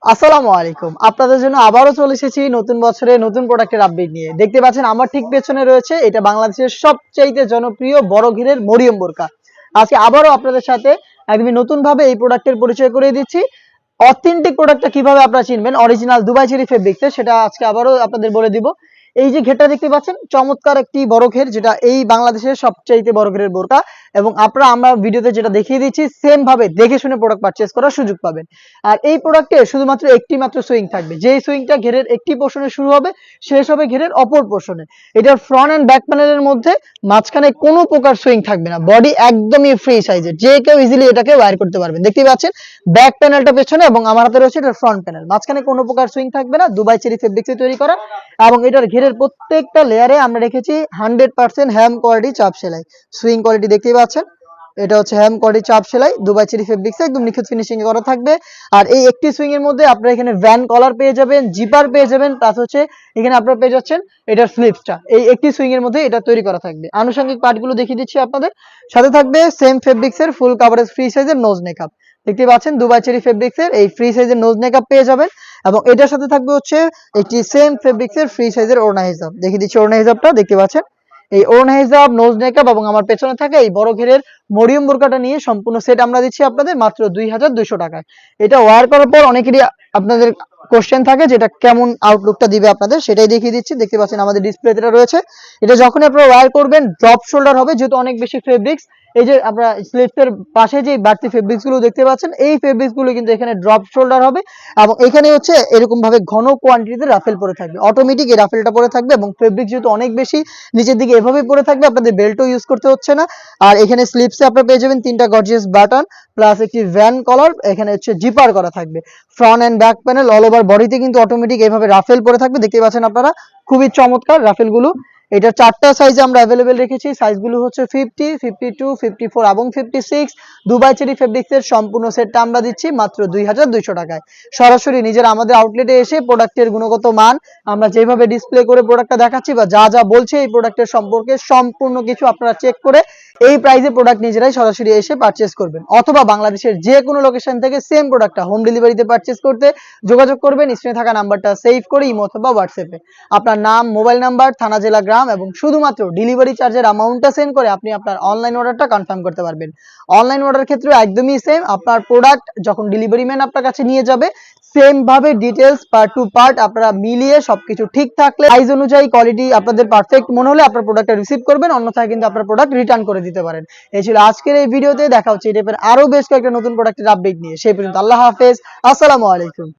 আসসালামু আলাইকুম। আপনাদের জন্য আবারও চলে এসেছি নতুন বছরে নতুন প্রোডাক্টের আপডেট নিয়ে। দেখতে পাচ্ছেন আমার ঠিক পেছনে রয়েছে এটা বাংলাদেশের সবচাইতে জনপ্রিয় বড় ঘেরের মরিয়ম বোরকা। আজকে আবারও আপনাদের সাথে একদমই নতুনভাবে এই প্রোডাক্টের পরিচয় করিয়ে দিচ্ছি। অথেন্টিক প্রোডাক্টটা কিভাবে আপনারা চিনবেন অরিজিনাল দুবাই চেরি ফেব্রিক্সে সেটা আজকে আবারও আপনাদের বলে দিব। এই যে ঘেরটা দেখতে পাচ্ছেন চমৎকার একটি বড় ঘের, যেটা এই বাংলাদেশের সবচাইতে বড় ঘেরের বোরকা, এবং আপনারা আমরা ভিডিওতে যেটা দেখিয়ে দিচ্ছি সেম ভাবে দেখে শুনে প্রোডাক্ট পারচেজ করার সুযোগ পাবেন। আর এই প্রোডাক্টে শুধুমাত্র একটি মাত্র সুইং থাকবে, যেই সুইংটা ঘেরের একটি পোর্শনে শুরু হবে শেষ হবে ঘেরের অপর পোর্শনে। এটার ফ্রন্ট এন্ড ব্যাক প্যানেলের মধ্যে মাঝখানে কোনো প্রকার সুইং থাকবে না, বডি একদমই ফ্রি সাইজের, যে কেউ ইজিলি এটাকে ওয়্যার করতে পারবেন। দেখতে পাচ্ছেন ব্যাক প্যানেলটা পেছনে এবং আমার হাতে রয়েছে এটার ফ্রন্ট প্যানেল, মাঝখানে কোনো প্রকার সুইং থাকবে না, দুবাই চেরি ফেব্রিক্সে তৈরি করা। এবং এটার ঘেরের প্রত্যেকটা লেয়ারে আমরা রেখেছি 100% হ্যাম কোয়ালিটি চাপ সেলাই। সুইং কোয়ালিটি দেখতেই পাচ্ছেন, এটা হচ্ছে হ্যাম কোয়ালিটি চাপ সেলাই দুবাই চেরি ফেব্রিক্সে একদম নিখুঁত ফিনিশিং করা থাকবে। আর এই একটি সুইং এর মধ্যে আপনারা এখানে ভ্যান কলার পেয়ে যাবেন, জিপার পেয়ে যাবেন, প্লাস হচ্ছে এখানে আপনারা পেয়ে যাচ্ছেন এটার স্লিপসটা। এই একটি সুইং এর মধ্যে এটা তৈরি করা থাকবে। আনুষঙ্গিক পার্টগুলো দেখিয়ে দিচ্ছি আপনাদের। সাথে থাকবে সেম ফেব্রিক্সের ফুল কাভারেজ ফ্রি সাইজের নোজ নেকআপ। দেখতে পাচ্ছেন দুবাই চেরি ফেব্রিক্সের এই ফ্রি সাইজের নোজ নেকআপ পেয়ে যাবেন, এবং এটার সাথে থাকবে হচ্ছে একটি সেম ফেব্রিক্সের ফ্রি সাইজের ওড়না হিজাব। দেখিয়ে দিচ্ছি ওড়না হিজাবটা, দেখতে পাচ্ছেন এই ওড়না হিজাব, নোজ মেকআপ এবং আমার পেছনে থাকে এই বড় ঘেরের মরিয়ম বোরকাটা নিয়ে সম্পূর্ণ সেট আমরা দিচ্ছি আপনাদের মাত্র 2200 টাকায়। এটা ওয়্যার করার পর অনেকেরই আপনাদের কোশ্চেন থাকে যেটা কেমন আউটলুকটা দিবে আপনাদের, সেটাই দেখিয়ে দিচ্ছি। দেখতে পাচ্ছেন আমাদের ডিসপ্লেতে এটা রয়েছে। এটা যখন আপনারা ওয়্যার করবেন ড্রপ শোল্ডার হবে, যেহেতু অনেক বেশি ফেব্রিক্স। এই যে আপনারা স্লিপসের পাশে যে বাড়তি ফেব্রিক্স গুলো দেখতে পাচ্ছেন, এই ফেব্রিক্স গুলো কিন্তু এখানে ড্রপ শোল্ডার হবে, এবং এখানে হচ্ছে এরকম ভাবে ঘন কোয়ান্টিটিতে রাফেল পরে থাকবে, অটোমেটিক এই রাফেলটা পরে থাকবে, এবং ফেব্রিক্স যেহেতু অনেক বেশি নিচের দিকে এভাবে পরে থাকবে, আপনাদের বেল্টও ইউজ করতে হচ্ছে না। আর এখানে স্লিপসে আপনারা পেয়ে যাবেন 3টা গর্জিয়াস বাটন, প্লাস একটি ভ্যান কলার, এখানে হচ্ছে জিপার করা থাকবে। Front end back panel all over বডিতে কিন্তু অটোমেটিক এইভাবে রাফেল পরে থাকবে, দেখতে পাচ্ছেন আপনারা খুবই চমৎকার রাফেল গুলো। এটা 4টা সাইজে আমরা अवेलेबल রেখেছি, সাইজগুলো হচ্ছে 50, 52, 54 এবং 56। দুবাই চেরি ফেব্রিক্সের সম্পূর্ণ সেটটা আমরা দিচ্ছি মাত্র 2200 টাকায়। সরাসরি নিজের আমাদের আউটলেটে এসে প্রোডাক্টের গুণগত মান আমরা যেভাবে ডিসপ্লে করে প্রোডাক্টটা দেখাচ্ছি বা যা যা বলছে এই প্রোডাক্টের সম্পর্কে সম্পূর্ণ কিছু আপনারা চেক করে এই প্রাইসে প্রোডাক্ট নিজেরাই সরাসরি এসে পারচেজ করবেন, অথবা বাংলাদেশের যে কোনো লোকেশন থেকে সেম প্রোডাক্টটা হোম ডেলিভারিতে পারচেজ করতে যোগাযোগ করবেন স্ক্রিনে থাকা নাম্বারটা সেভ করে ইমো অথবা হোয়াটসঅ্যাপে আপনার নাম, মোবাইল নাম্বার, থানা, জেলা, গ্রাম এবং শুধুমাত্র ডেলিভারি চার্জের অ্যামাউন্টটা সেন্ড করে আপনি আপনার অনলাইন অর্ডারটা কনফার্ম করতে পারবেন। অনলাইন অর্ডার ক্ষেত্রে একদমই সেম, আপনার প্রোডাক্ট যখন ডেলিভারি ম্যান আপনার কাছে নিয়ে যাবে সেম ভাবে ডিটেলস পার্ট টু পার্ট আপনারা মিলিয়ে সবকিছু ঠিক থাকলে সাইজ অনুযায়ী কোয়ালিটি আপনাদের পারফেক্ট মনে হলে আপনার প্রোডাক্টটা রিসিভ করবেন, অন্যথায় কিন্তু আপনার প্রোডাক্ট রিটার্ন করে দিতে পারেন। এই ছিল আজকের এই ভিডিওতে। দেখা হচ্ছে এই টাইপের আরো বেশ কয়েকটা নতুন প্রোডাক্টের আপডেট নিয়ে। সেই পর্যন্ত আল্লাহ হাফেজ, আসসালামু আলাইকুম।